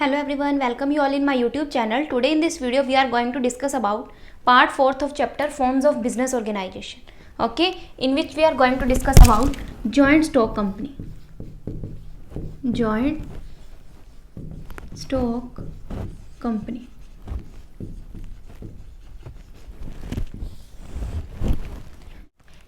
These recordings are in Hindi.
Hello everyone, welcome you all in my YouTube channel. Today in this video we are going to discuss about part 4th of chapter forms of business organization. Okay, in which we are going to discuss about joint stock company. Joint stock company.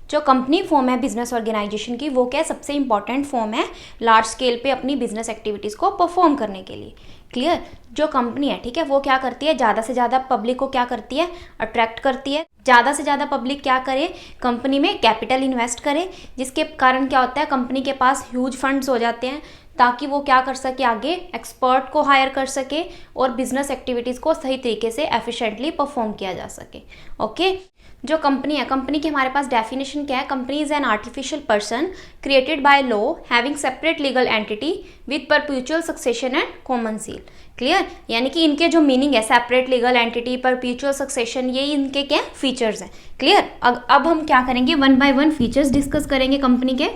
जो कंपनी फॉर्म है बिजनेस ऑर्गेनाइजेशन की, वो क्या है, सबसे इंपॉर्टेंट फॉर्म है लार्ज स्केल पे अपनी बिजनेस एक्टिविटीज़ को परफॉर्म करने के लिए। क्लियर। जो कंपनी है, ठीक है, वो क्या करती है, ज़्यादा से ज़्यादा पब्लिक को क्या करती है, अट्रैक्ट करती है। ज़्यादा से ज़्यादा पब्लिक क्या करे, कंपनी में कैपिटल इन्वेस्ट करे, जिसके कारण क्या होता है, कंपनी के पास ह्यूज फंड्स हो जाते हैं ताकि वो क्या कर सके, आगे एक्सपर्ट को हायर कर सके और बिजनेस एक्टिविटीज़ को सही तरीके से एफिशिएंटली परफॉर्म किया जा सके। ओके। जो कंपनी है, कंपनी की हमारे पास डेफिनेशन क्या है, company is an artificial person created by law having separate legal entity with perpetual succession and common seal. Clear. यानी कि इनके जो मीनिंग है, separate legal entity, perpetual succession, ये इनके क्या फीचर्स हैं। क्लियर। अब हम क्या करेंगे, one by one features discuss करेंगे कंपनी के।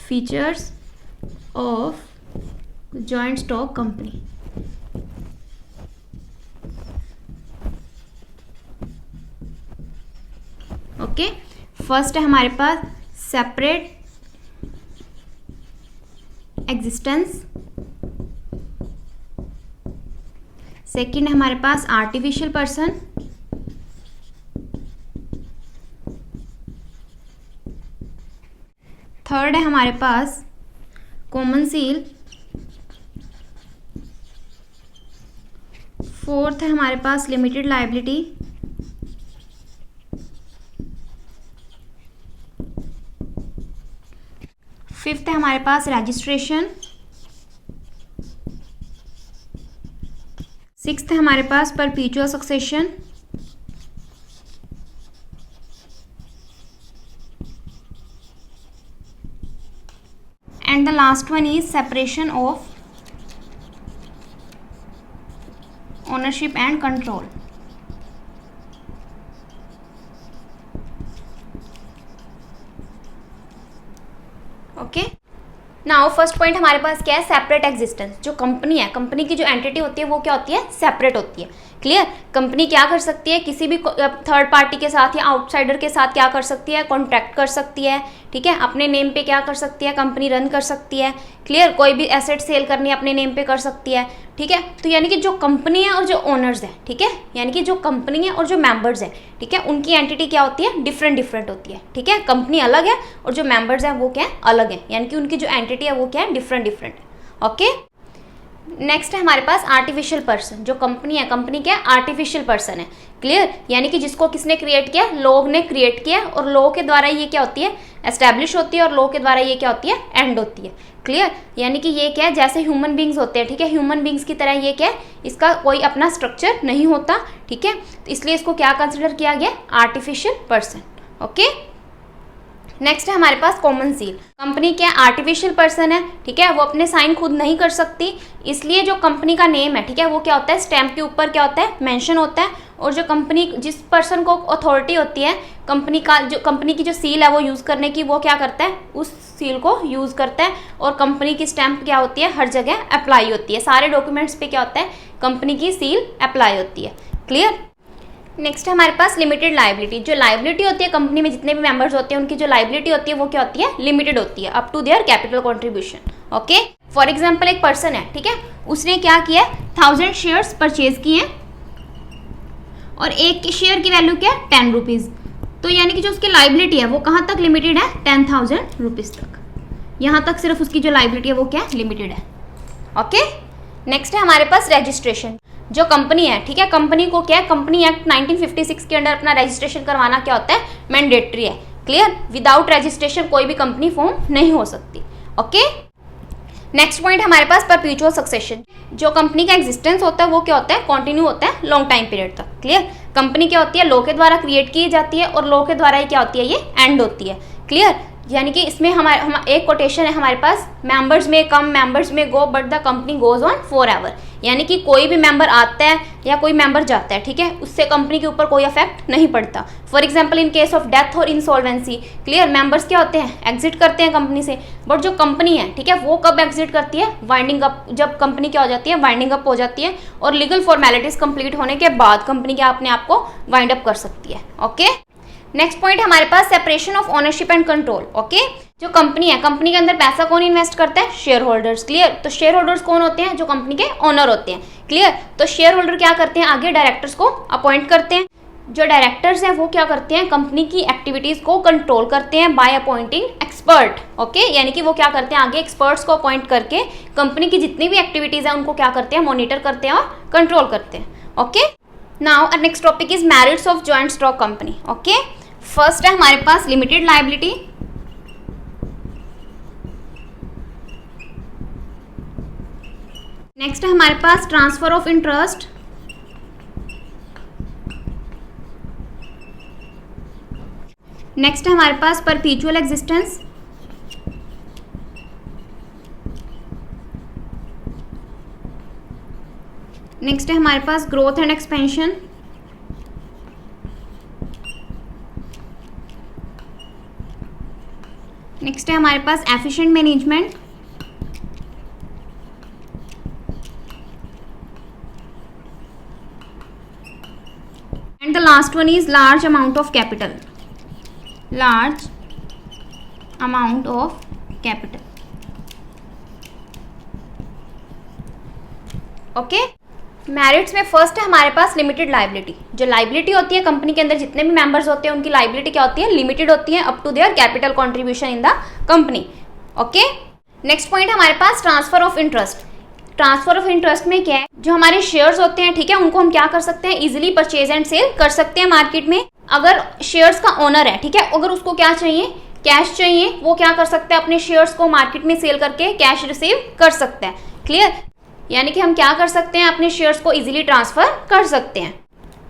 Features of joint stock company. Okay. First है हमारे पास सेपरेट एग्जिस्टेंस। सेकंड है हमारे पास आर्टिफिशियल पर्सन। थर्ड है हमारे पास कॉमन सील। फोर्थ है हमारे पास लिमिटेड लायबिलिटी। फिफ्थ है हमारे पास रजिस्ट्रेशन। सिक्स्थ है हमारे पास perpetual succession. And the last one is separation of ownership and control. Okay. Now first point हमारे पास क्या है, सेपरेट एग्जिस्टेंस। जो कंपनी है, कंपनी की जो एंटिटी होती है वो क्या होती है, सेपरेट होती है। क्लियर। कंपनी क्या कर सकती है, किसी भी थर्ड पार्टी के साथ या आउटसाइडर के साथ क्या कर सकती है, कॉन्ट्रैक्ट कर सकती है। ठीक है। अपने नेम पे क्या कर सकती है, कंपनी रन कर सकती है। क्लियर। कोई भी एसेट सेल करनी है अपने नेम पे कर सकती है। ठीक है। तो यानी कि जो कंपनी है और जो ओनर्स है, ठीक है, यानी कि जो कंपनी है और जो मेंबर्स है, ठीक है, उनकी एंटिटी क्या होती है, डिफरेंट डिफरेंट होती है। ठीक है। कंपनी अलग है और जो मेंबर्स हैं वो क्या है, अलग है, यानी कि उनकी जो एंटिटी है वो क्या है, डिफरेंट डिफरेंट है। ओके। नेक्स्ट है हमारे पास आर्टिफिशियल पर्सन। जो कंपनी है, कंपनी क्या है, आर्टिफिशियल पर्सन है। क्लियर। यानी कि जिसको किसने क्रिएट किया, लोग ने क्रिएट किया और लॉ के द्वारा ये क्या होती है, एस्टैब्लिश होती है और लॉ के द्वारा ये क्या होती है, एंड होती है। क्लियर। यानी कि ये क्या है, जैसे ह्यूमन बींग्स होते हैं, ठीक है, ह्यूमन बींग्स की तरह ये क्या है, इसका कोई अपना स्ट्रक्चर नहीं होता। ठीक है। तो इसलिए इसको क्या कंसिडर किया गया, आर्टिफिशियल पर्सन। ओके। नेक्स्ट है हमारे पास कॉमन सील। कंपनी क्या आर्टिफिशियल पर्सन है, ठीक है, वो अपने साइन खुद नहीं कर सकती, इसलिए जो कंपनी का नेम है, ठीक है, वो क्या होता है, स्टैम्प के ऊपर क्या होता है, मेंशन होता है। और जो कंपनी, जिस पर्सन को अथॉरिटी होती है कंपनी का, जो कंपनी की जो सील है वो यूज़ करने की, वो क्या करता है, उस सील को यूज़ करता है। और कंपनी की स्टैम्प क्या होती है, हर जगह अप्लाई होती है। सारे डॉक्यूमेंट्स पे क्या होता है, कंपनी की सील अप्लाई होती है। क्लियर। नेक्स्ट है हमारे पास लिमिटेड लायबिलिटी। जो लायबिलिटी होती है कंपनी में, जितने भी मेंबर्स होते हैं उनकी जो लायबिलिटी होती है वो क्या होती है, लिमिटेड होती है, up to their capital contribution. Okay. For example एक पर्सन है, ठीक है, उसने क्या किया, 1000 शेयर्स परचेज किए और एक शेयर की वैल्यू क्या है, 10 रुपीज़। तो यानी कि जो उसकी लायबिलिटी है वो कहाँ तक लिमिटेड है, 10,000 रुपीज़ तक। यहाँ तक सिर्फ उसकी जो लायबिलिटी है वो क्या लिमिटेड है। ओके। नेक्स्ट है हमारे पास रजिस्ट्रेशन। जो कंपनी है, ठीक है, कंपनी को क्या है, कंपनी एक्ट 1956 के अंडर अपना रजिस्ट्रेशन करवाना क्या होता है, मैंडेटरी है। क्लियर। विदाउट रजिस्ट्रेशन कोई भी कंपनी फॉर्म नहीं हो सकती। ओके। नेक्स्ट पॉइंट हमारे पास परपेचुअल सक्सेशन। जो कंपनी का एग्जिस्टेंस होता है वो क्या होता है, कंटिन्यू होता है लॉन्ग टाइम पीरियड तक। क्लियर। कंपनी क्या होती है, लॉ के द्वारा क्रिएट की जाती है और लॉ के द्वारा ही क्या होती है, ये एंड होती है। क्लियर। यानी कि इसमें हमारे एक कोटेशन है हमारे पास, मेंबर्स में कम मेंबर्स में go but the company goes on for ever, यानी कि कोई भी मेंबर आता है या कोई मेंबर जाता है, ठीक है, उससे कंपनी के ऊपर कोई इफेक्ट नहीं पड़ता। For example in case of death और इंसॉल्वेंसी, क्लियर, मेंबर्स क्या होते हैं, एग्जिट करते हैं कंपनी से, बट जो कंपनी है, ठीक है, वो कब एग्जिट करती है, वाइंडिंग अप, जब कंपनी क्या हो जाती है, वाइंडिंग अप हो जाती है और लीगल फॉर्मेलिटीज कंप्लीट होने के बाद कंपनी क्या अपने आप को वाइंड अप कर सकती है। ओके, नेक्स्ट पॉइंट हमारे पास separation of ownership and control. Okay, जो कंपनी है, कंपनी के अंदर पैसा कौन इन्वेस्ट करता है, शेयर होल्डर्स, क्लियर। तो शेयर होल्डर्स कौन होते हैं, जो कंपनी के ओनर होते हैं, क्लियर। तो शेयर होल्डर क्या करते हैं, आगे डायरेक्टर्स को अपॉइंट करते हैं। जो डायरेक्टर्स हैं वो क्या करते हैं, कंपनी की एक्टिविटीज को कंट्रोल करते हैं बाय अपॉइंटिंग एक्सपर्ट। ओके, यानी कि वो क्या करते हैं, आगे एक्सपर्ट्स को अपॉइंट करके कंपनी की जितनी भी एक्टिविटीज है उनको क्या करते हैं, मॉनिटर करते हैं और कंट्रोल करते हैं। Okay, now our next topic is merits of joint stock company. Okay, first है हमारे पास लिमिटेड लायबिलिटी, नेक्स्ट है हमारे पास ट्रांसफर ऑफ इंटरेस्ट, नेक्स्ट है हमारे पास परपीचुअल एग्जिस्टेंस, नेक्स्ट है हमारे पास ग्रोथ एंड एक्सपेंशन, नेक्स्ट है हमारे पास efficient management, and the last one is large amount of capital, large amount of capital. Okay, merits में फर्स्ट है हमारे पास लिमिटेड लायबिलिटी। जो लायबिलिटी होती है कंपनी के अंदर जितने भी मेंबर्स होते हैं उनकी लायबिलिटी क्या होती है, लिमिटेड होती है up to their capital contribution in the company. Okay, next point हमारे पास transfer of interest. Transfer of interest में क्या है, जो हमारे शेयर्स होते हैं, ठीक है, उनको हम क्या कर सकते हैं, इजीली परचेज एंड सेल कर सकते हैं मार्केट में। अगर शेयर्स का ओनर है, ठीक है, अगर उसको क्या चाहिए, कैश चाहिए, वो क्या कर सकते हैं, अपने शेयर्स को मार्केट में सेल करके कैश रिसीव कर सकते हैं। क्लियर, यानी कि हम क्या कर सकते हैं, अपने शेयर्स को इजीली ट्रांसफर कर सकते हैं।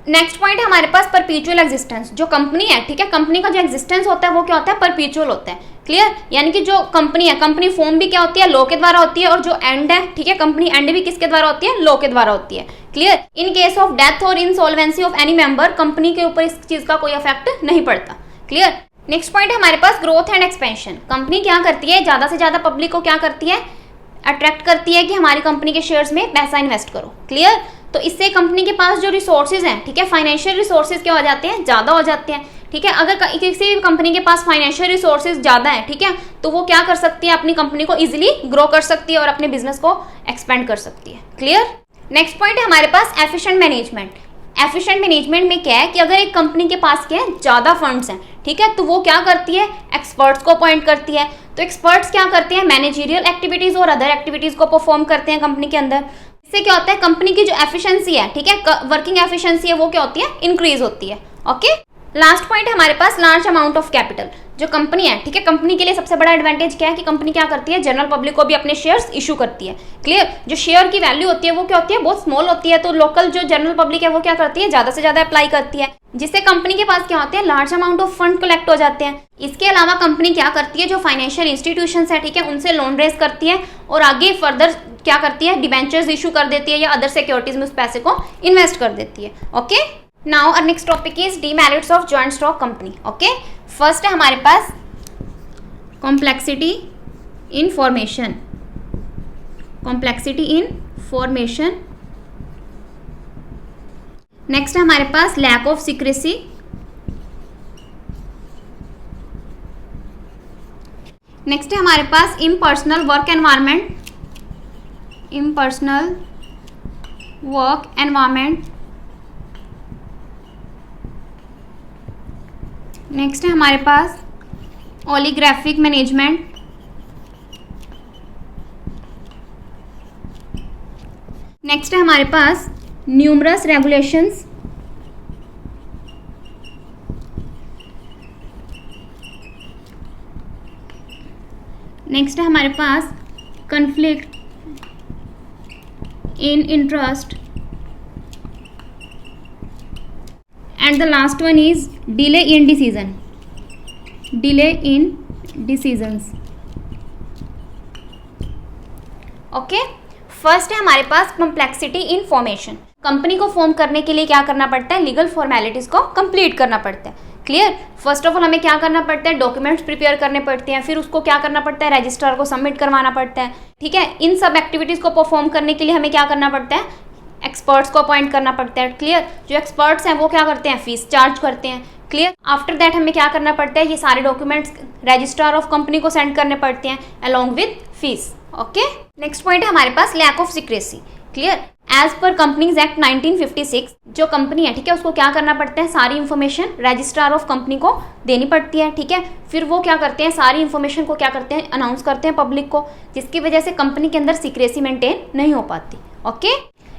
नेक्स्ट पॉइंट है हमारे पास परपीचुअल एग्जिस्टेंस। जो कंपनी है, ठीक है, कंपनी का जो एग्जिस्टेंस होता है वो क्या होता है, परपीचुअल होता है। क्लियर, यानी कि जो कंपनी है, कंपनी फॉर्म भी क्या होती है, लॉ के द्वारा होती है, और जो एंड है, ठीक है, कंपनी एंड भी किसके द्वारा होती है, लॉ के द्वारा होती है। Clear, in case of death और insolvency of any member, company के ऊपर इस चीज का कोई इफेक्ट नहीं पड़ता। क्लियर, नेक्स्ट पॉइंट है हमारे पास ग्रोथ एंड एक्सपेंशन। कंपनी क्या करती है, ज्यादा से ज्यादा पब्लिक को क्या करती है, अट्रैक्ट करती है कि हमारी कंपनी के शेयर्स में पैसा इन्वेस्ट करो। क्लियर, तो इससे कंपनी के पास जो रिसोर्सेज हैं, ठीक है, फाइनेंशियल रिसोर्सेज क्या हो जाते हैं, ज़्यादा हो जाते हैं। ठीक है, अगर किसी भी कंपनी के पास फाइनेंशियल रिसोर्सेज ज़्यादा है, ठीक है, तो वो क्या कर सकती है, अपनी कंपनी को इजीली ग्रो कर सकती है और अपने बिजनेस को एक्सपेंड कर सकती है। क्लियर, नेक्स्ट पॉइंट है हमारे पास एफिशिएंट मैनेजमेंट। एफिशिएंट मैनेजमेंट में क्या है कि अगर एक कंपनी के पास क्या है, ज़्यादा फंड्स हैं, ठीक है, तो वो क्या करती है, एक्सपर्ट्स को अपॉइंट करती है। तो एक्सपर्ट्स क्या करते हैं, मैनेजरियल एक्टिविटीज़ और अदर एक्टिविटीज़ को परफॉर्म करते हैं कंपनी के अंदर। इससे क्या होता है, कंपनी की जो एफिशिएंसी है, ठीक है, वर्किंग एफिशिएंसी है, वो क्या होती है, इंक्रीज होती है। ओके, लास्ट पॉइंट है हमारे पास लार्ज अमाउंट ऑफ कैपिटल। जो कंपनी है, ठीक है, कंपनी के लिए सबसे बड़ा एडवांटेज क्या है कि कंपनी क्या करती है, जनरल पब्लिक को भी अपने शेयर्स इशू करती है। क्लियर, जो शेयर की वैल्यू होती है वो क्या होती है, बहुत स्मॉल होती है, तो लोकल जो जनरल पब्लिक है वो क्या करती है, ज्यादा से ज्यादा अप्लाई करती है, जिससे कंपनी के पास क्या होते हैं, large amount of fund collect हो जाते हैं। इसके अलावा कंपनी क्या करती है, जो फाइनेंशियल इंस्टीट्यूशंस है, ठीक है, उनसे लोन रेज करती है और आगे फर्दर क्या करती है, डिबेंचर्स इशू कर देती है या अदर सिक्योरिटीज में उस पैसे को इन्वेस्ट कर देती है। Okay, now our next topic is demerits of joint stock company. Okay, first है हमारे पास complexity in formation, complexity in formation. Next है हमारे पास लैक ऑफ सीक्रेसी, नेक्स्ट है हमारे पास impersonal work environment, impersonal work environment. Next है हमारे पास ओलिग्राफिक मैनेजमेंट, नेक्स्ट है हमारे पास न्यूमरस रेगुलेशंस, नेक्स्ट है हमारे पास conflict in interest, and the last one is delay in decision, delay in decisions. Okay, first है हमारे पास कॉम्प्लेक्सिटी इन फॉर्मेशन। कंपनी को फॉर्म करने के लिए क्या करना पड़ता है, लीगल फॉर्मेलिटीज को कंप्लीट करना पड़ता है। क्लियर। फर्स्ट ऑफ ऑल हमें क्या करना पड़ता है, डॉक्यूमेंट्स प्रिपेयर करने पड़ते हैं, फिर उसको क्या करना पड़ता है, रजिस्ट्रार को सबमिट करवाना पड़ता है। ठीक है, इन सब एक्टिविटीज़ को परफॉर्म करने के लिए हमें क्या करना पड़ता है, एक्सपर्ट्स को अपॉइंट करना पड़ता है। क्लियर। जो एक्सपर्ट्स हैं वो क्या करते हैं, फीस चार्ज करते हैं। क्लियर। आफ्टर दैट हमें क्या करना पड़ता है, ये सारे डॉक्यूमेंट्स रजिस्ट्रार ऑफ कंपनी को सेंड करने पड़ते हैं along with fees. Okay, next point है हमारे पास lack of secrecy. Clear. As per companies act 1956 जो कंपनी है, ठीक है, उसको क्या करना पड़ता है, सारी इन्फॉर्मेशन रजिस्ट्रार ऑफ कंपनी को देनी पड़ती है। ठीक है, फिर वो क्या करते हैं, सारी इन्फॉर्मेशन को क्या करते हैं, अनाउंस करते हैं पब्लिक को, जिसकी वजह से कंपनी के अंदर सीक्रेसी मेंटेन नहीं हो पाती। ओके,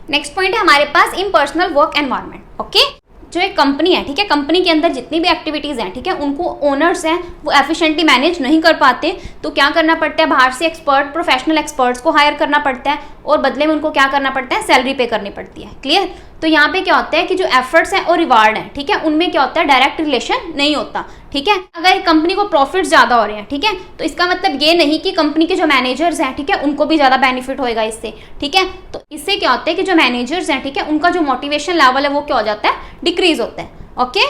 नेक्स्ट पॉइंट है हमारे पास इम्पर्सनल वर्क एनवायरनमेंट। ओके, जो एक कंपनी है, ठीक है, कंपनी के अंदर जितनी भी एक्टिविटीज़ हैं, ठीक है, उनको ओनर्स हैं वो एफिशिएंटली मैनेज नहीं कर पाते, तो क्या करना पड़ता है, बाहर से एक्सपर्ट प्रोफेशनल एक्सपर्ट्स को हायर करना पड़ता है और बदले में उनको क्या करना पड़ता है, सैलरी पे करनी पड़ती है। क्लियर। तो यहाँ पे क्या होता है कि जो एफर्ट्स हैं और रिवार्ड हैं, ठीक है, उनमें क्या होता है, डायरेक्ट रिलेशन नहीं होता। ठीक है, अगर कंपनी को प्रॉफिट ज़्यादा हो रहे हैं, ठीक है, तो इसका मतलब ये नहीं कि कंपनी के जो मैनेजर्स हैं, ठीक है, उनको भी ज़्यादा बेनिफिट होएगा इससे। ठीक है, तो इससे क्या होता है कि जो मैनेजर्स हैं, ठीक है, उनका जो मोटिवेशन लेवल है वो क्या हो जाता है, डिक्रीज होता है। ओके,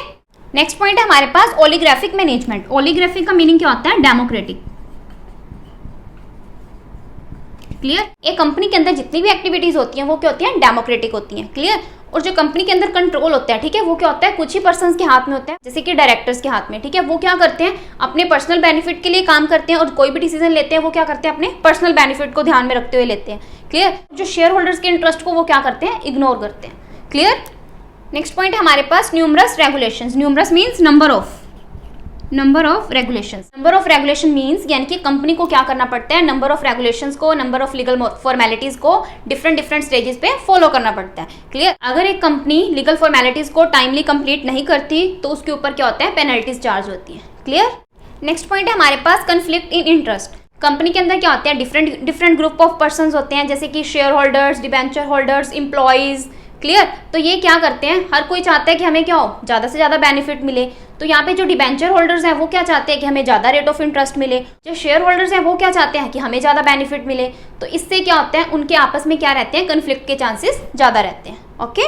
नेक्स्ट पॉइंट है हमारे पास ओलिग्राफिक मैनेजमेंट। ओलिग्राफिक का मीनिंग क्या होता है, डेमोक्रेटिक। क्लियर। एक कंपनी के अंदर जितनी भी एक्टिविटीज होती हैं वो क्या होती हैं, डेमोक्रेटिक होती हैं। क्लियर। और जो कंपनी के अंदर कंट्रोल होता है, ठीक है, वो क्या होता है, कुछ ही पर्सन्स के हाथ में होता है, जैसे कि डायरेक्टर्स के हाथ में। ठीक है, वो क्या करते हैं, अपने पर्सनल बेनिफिट के लिए काम करते हैं और कोई भी डिसीजन लेते हैं वो क्या करते हैं, अपने पर्सनल बेनिफिट को ध्यान में रखते हुए लेते हैं। क्लियर। जो शेयर होल्डर्स के इंटरेस्ट को वो क्या करते हैं, इग्नोर करते हैं। क्लियर। नेक्स्ट पॉइंट है हमारे पास numerous regulations. Numerous means number of regulations. Number of regulation means यानी कि कंपनी को क्या करना पड़ता है, नंबर ऑफ रेगुलेशंस को, नंबर ऑफ लीगल फॉर्मेलिटीज को डिफरेंट स्टेजेस पे फॉलो करना पड़ता है। क्लियर। अगर एक कंपनी लीगल फॉर्मेलिटीज को टाइमली कंप्लीट नहीं करती तो उसके ऊपर क्या होता है, पेनल्टीज चार्ज होती है। क्लियर। नेक्स्ट पॉइंट है हमारे पास कंफ्लिक्ट इन इंटरेस्ट। कंपनी के अंदर क्या होते हैं, डिफरेंट ग्रुप ऑफ पर्सन होते हैं, जैसे कि share holders, debenture holders, employees. Clear. तो ये क्या करते हैं, हर कोई चाहता है कि हमें क्या हो, ज़्यादा से ज़्यादा बेनिफिट मिले। तो यहाँ पे जो डिबेंचर होल्डर्स हैं वो क्या चाहते हैं कि हमें ज़्यादा रेट ऑफ इंटरेस्ट मिले, जो शेयर होल्डर्स हैं वो क्या चाहते हैं कि हमें ज़्यादा बेनिफिट मिले। तो इससे क्या होता है, उनके आपस में क्या रहते हैं, कन्फ्लिक्ट के चांसेस ज़्यादा रहते हैं। ओके,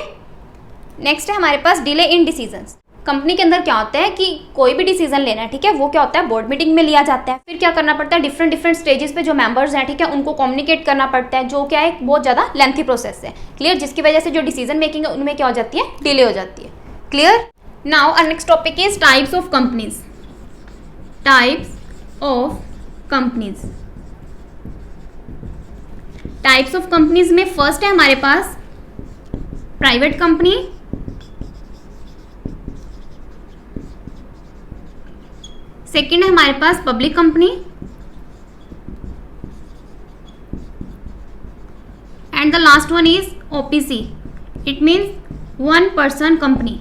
नेक्स्ट है हमारे पास डिले इन डिसीजंस। कंपनी के अंदर क्या होता है कि कोई भी डिसीजन लेना है, ठीक है, वो क्या होता है, बोर्ड मीटिंग में लिया जाता है। फिर क्या करना पड़ता है, डिफरेंट स्टेजेस पे जो मेंबर्स हैं, ठीक है, उनको कम्युनिकेट करना पड़ता है, जो क्या है, बहुत ज़्यादा लेंथी प्रोसेस है। क्लियर। जिसकी वजह से जो डिसीजन मेकिंग है उनमें क्या हो जाती है, डिले हो जाती है। Clear. Now our next topic is types of companies. Types of companies. Types of companies में फर्स्ट है हमारे पास प्राइवेट कंपनी, सेकेंड है हमारे पास public company, and the last one is OPC. It means one person company.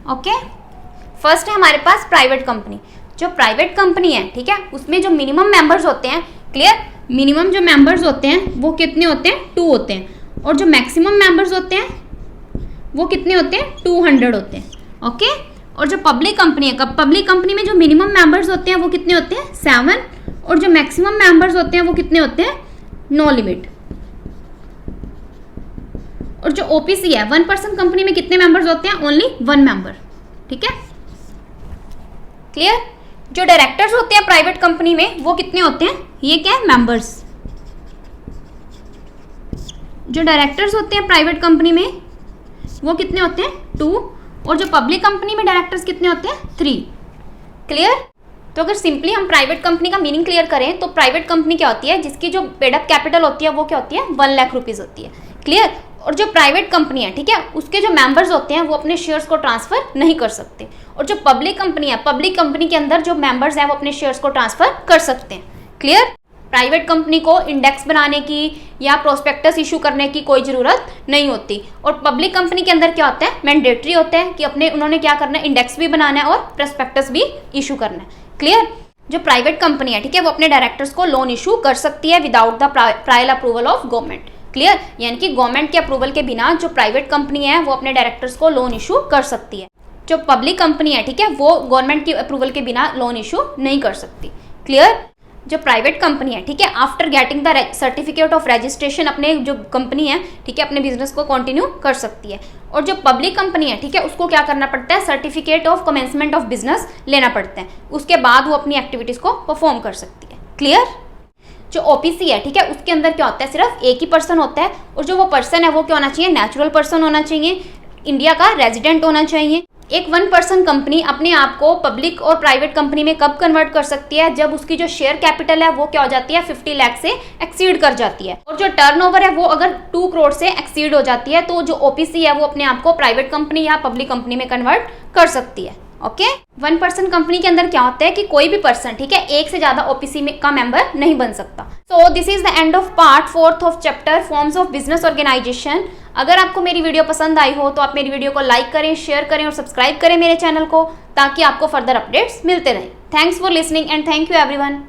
Okay, first है हमारे पास प्राइवेट कंपनी। जो प्राइवेट कंपनी है, ठीक है, उसमें जो मिनिमम मेंबर्स होते हैं, क्लियर, मिनिमम जो मेंबर्स होते हैं वो कितने होते हैं, 2 होते हैं, और जो मैक्सिमम मेंबर्स होते हैं वो कितने होते हैं, 200 होते हैं। ओके, और जो पब्लिक कंपनी है, पब्लिक कंपनी में जो मिनिमम मेंबर्स होते हैं वो कितने होते हैं, 7, और जो मैक्सिमम मेंबर्स होते हैं वो कितने होते हैं, नो लिमिट। और जो ओपीसी है, 1 पर्सन कंपनी में कितने मेंबर्स होते हैं, ओनली 1 मेंबर। ठीक है, क्लियर। जो डायरेक्टर्स होते हैं प्राइवेट कंपनी में वो कितने होते हैं, ये क्या है, मेंबर्स। जो डायरेक्टर्स होते हैं प्राइवेट कंपनी में वो कितने होते हैं, 2, और जो पब्लिक कंपनी में डायरेक्टर्स कितने होते हैं, 3। क्लियर। तो अगर सिंपली हम प्राइवेट कंपनी का मीनिंग क्लियर करें तो प्राइवेट कंपनी क्या होती है, जिसकी जो पेड अप कैपिटल होती है वो क्या होती है, 1 लाख रुपीज़ होती है। क्लियर। और जो प्राइवेट कंपनी है, ठीक है, उसके जो मेंबर्स होते हैं वो अपने शेयर्स को ट्रांसफर नहीं कर सकते। और जो पब्लिक कंपनी है, पब्लिक कंपनी के अंदर जो मेंबर्स हैं वो अपने शेयर्स को ट्रांसफर कर सकते हैं। क्लियर। प्राइवेट कंपनी को इंडेक्स बनाने की या प्रोस्पेक्टस इशू करने की कोई ज़रूरत नहीं होती। और पब्लिक कंपनी के अंदर क्या होता है, मैंडेटरी होता है कि उन्होंने क्या करना है, इंडेक्स भी बनाना है और प्रोस्पेक्टस भी इशू करना है। क्लियर। जो प्राइवेट कंपनी है, ठीक है, वो अपने डायरेक्टर्स को लोन इशू कर सकती है without the prior approval of government. Clear. यानी कि गवर्नमेंट के अप्रूवल के बिना जो प्राइवेट कंपनी है वो अपने डायरेक्टर्स को लोन इशू कर सकती है। जो पब्लिक कंपनी है, ठीक है, वो गवर्नमेंट की अप्रूवल के बिना लोन इशू नहीं कर सकती। क्लियर? जो प्राइवेट कंपनी है, ठीक है, after getting the certificate of registration अपने जो कंपनी है, ठीक है, अपने बिजनेस को कंटिन्यू कर सकती है। और जो पब्लिक कंपनी है, ठीक है, उसको क्या करना पड़ता है, certificate of commencement of business लेना पड़ता है, उसके बाद वो अपनी एक्टिविटीज को परफॉर्म कर सकती है। क्लियर? जो ओपीसी है, ठीक है, उसके अंदर क्या होता है, सिर्फ एक ही पर्सन होता है, और जो वो पर्सन है वो क्या होना चाहिए, नेचुरल पर्सन होना चाहिए, इंडिया का रेजिडेंट होना चाहिए। एक 1 पर्सन कंपनी अपने आप को पब्लिक और प्राइवेट कंपनी में कब कन्वर्ट कर सकती है, जब उसकी जो शेयर कैपिटल है वो क्या हो जाती है, 50 लाख से एक्सीड कर जाती है, और जो टर्नओवर है वो अगर 2 करोड़ से एक्सीड हो जाती है, तो जो ओपीसी है वो अपने आप को प्राइवेट कंपनी या पब्लिक कंपनी में कन्वर्ट कर सकती है। ओके, 1 पर्सन कंपनी के अंदर क्या होता है कि कोई भी पर्सन, ठीक है, एक से ज्यादा ओपीसी में का मेंबर नहीं बन सकता। So this is the end of part 4 of chapter forms of business organisation. अगर आपको मेरी वीडियो पसंद आई हो तो आप मेरी वीडियो को लाइक करें, शेयर करें और सब्सक्राइब करें मेरे चैनल को, ताकि आपको फर्दर अपडेट्स मिलते रहें। Thanks for listening and thank you everyone.